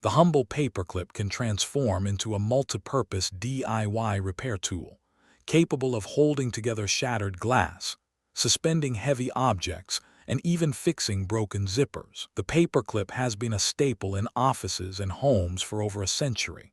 the humble paperclip can transform into a multipurpose DIY repair tool, capable of holding together shattered glass, suspending heavy objects, and even fixing broken zippers. The paperclip has been a staple in offices and homes for over a century,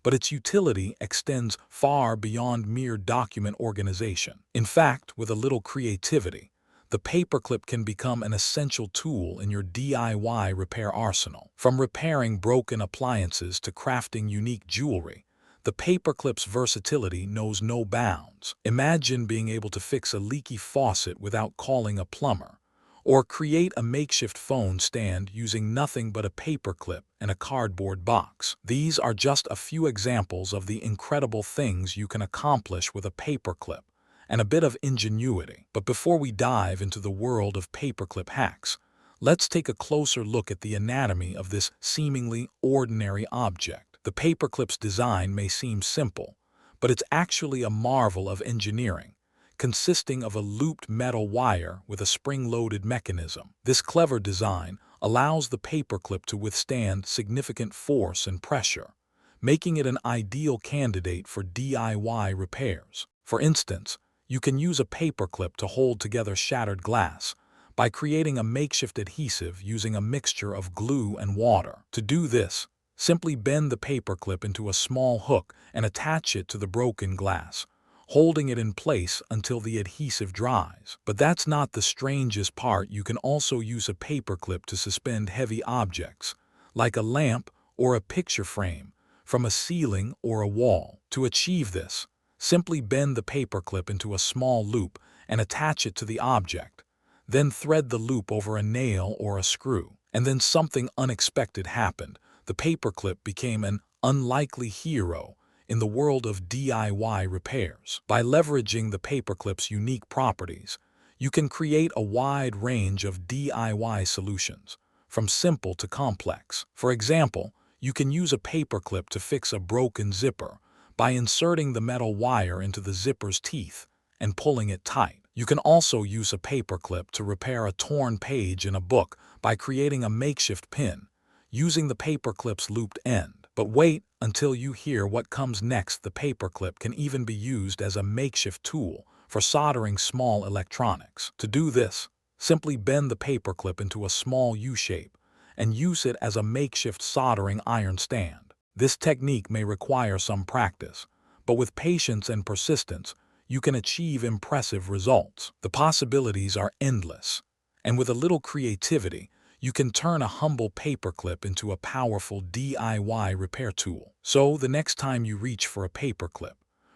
but its utility extends far beyond mere document organization. In fact, with a little creativity, the paperclip can become an essential tool in your DIY repair arsenal. From repairing broken appliances to crafting unique jewelry, the paperclip's versatility knows no bounds. Imagine being able to fix a leaky faucet without calling a plumber, or create a makeshift phone stand using nothing but a paperclip and a cardboard box. These are just a few examples of the incredible things you can accomplish with a paperclip and a bit of ingenuity. But before we dive into the world of paperclip hacks, let's take a closer look at the anatomy of this seemingly ordinary object. The paperclip's design may seem simple, but it's actually a marvel of engineering, consisting of a looped metal wire with a spring-loaded mechanism. This clever design allows the paperclip to withstand significant force and pressure, making it an ideal candidate for DIY repairs. For instance, you can use a paperclip to hold together shattered glass by creating a makeshift adhesive using a mixture of glue and water. To do this, simply bend the paperclip into a small hook and attach it to the broken glass, holding it in place until the adhesive dries. But that's not the strangest part. You can also use a paperclip to suspend heavy objects, like a lamp or a picture frame, from a ceiling or a wall. To achieve this, simply bend the paperclip into a small loop and attach it to the object. Then thread the loop over a nail or a screw. And then something unexpected happened. The paperclip became an unlikely hero in the world of DIY repairs. By leveraging the paperclip's unique properties, you can create a wide range of DIY solutions, from simple to complex. For example, you can use a paperclip to fix a broken zipper by inserting the metal wire into the zipper's teeth and pulling it tight. You can also use a paperclip to repair a torn page in a book by creating a makeshift pin, using the paperclip's looped end. But wait until you hear what comes next. The paperclip can even be used as a makeshift tool for soldering small electronics. To do this, simply bend the paperclip into a small U-shape and use it as a makeshift soldering iron stand. This technique may require some practice, but with patience and persistence, you can achieve impressive results. The possibilities are endless, and with a little creativity, you can turn a humble paperclip into a powerful DIY repair tool. So the next time you reach for a paperclip,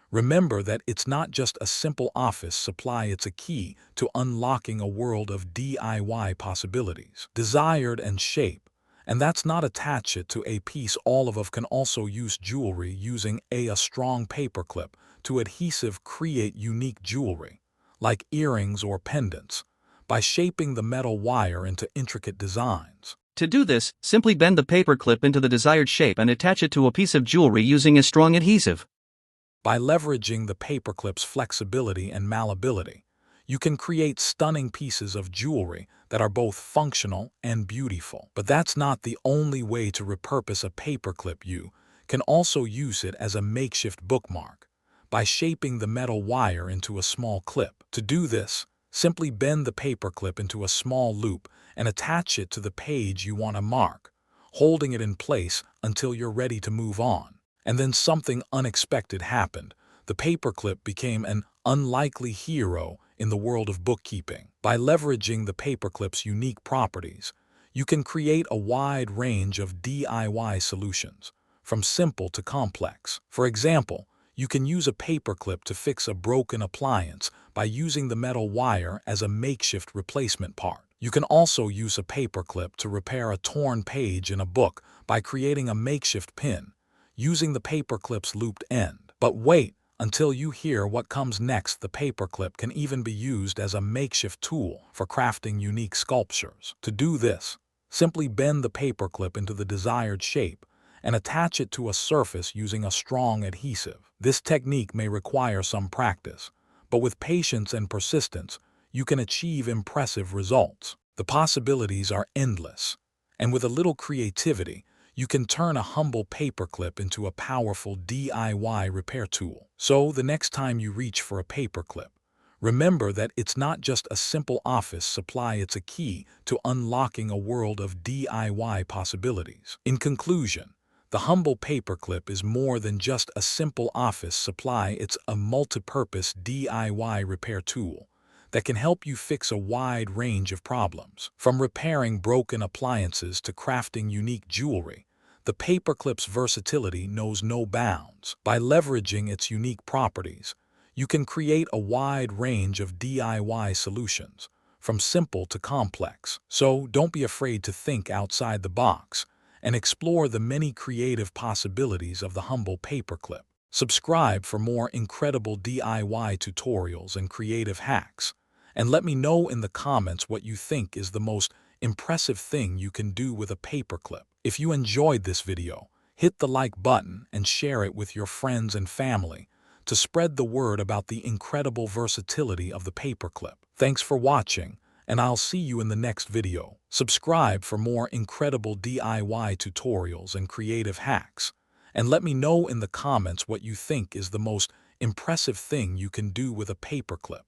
remember that it's not just a simple office supply, it's a key to unlocking a world of DIY possibilities. Desired and shape. And that's not attach it to a piece. All of can also use jewelry using a strong paperclip to adhesive create unique jewelry, like earrings or pendants, by shaping the metal wire into intricate designs. To do this, simply bend the paperclip into the desired shape and attach it to a piece of jewelry using a strong adhesive. By leveraging the paperclip's flexibility and malleability, you can create stunning pieces of jewelry that are both functional and beautiful. But that's not the only way to repurpose a paperclip. You can also use it as a makeshift bookmark by shaping the metal wire into a small clip. To do this, simply bend the paperclip into a small loop and attach it to the page you want to mark, holding it in place until you're ready to move on. And then something unexpected happened. The paperclip became an unlikely hero in the world of bookkeeping. By leveraging the paperclip's unique properties, you can create a wide range of DIY solutions, from simple to complex. For example, you can use a paperclip to fix a broken appliance by using the metal wire as a makeshift replacement part. You can also use a paperclip to repair a torn page in a book by creating a makeshift pin, using the paperclip's looped end. But wait until you hear what comes next. The paperclip can even be used as a makeshift tool for crafting unique sculptures. To do this, simply bend the paperclip into the desired shape and attach it to a surface using a strong adhesive. This technique may require some practice, but with patience and persistence, you can achieve impressive results. The possibilities are endless, and with a little creativity, you can turn a humble paperclip into a powerful DIY repair tool. So the next time you reach for a paperclip, remember that it's not just a simple office supply, it's a key to unlocking a world of DIY possibilities. In conclusion, the humble paperclip is more than just a simple office supply, it's a multi-purpose DIY repair tool that can help you fix a wide range of problems. From repairing broken appliances to crafting unique jewelry, the paperclip's versatility knows no bounds. By leveraging its unique properties, you can create a wide range of DIY solutions, from simple to complex. So don't be afraid to think outside the box and explore the many creative possibilities of the humble paperclip. Subscribe for more incredible DIY tutorials and creative hacks, and let me know in the comments what you think is the most impressive thing you can do with a paperclip. If you enjoyed this video, hit the like button and share it with your friends and family to spread the word about the incredible versatility of the paperclip. Thanks for watching, and I'll see you in the next video. Subscribe for more incredible DIY tutorials and creative hacks, and let me know in the comments what you think is the most impressive thing you can do with a paperclip.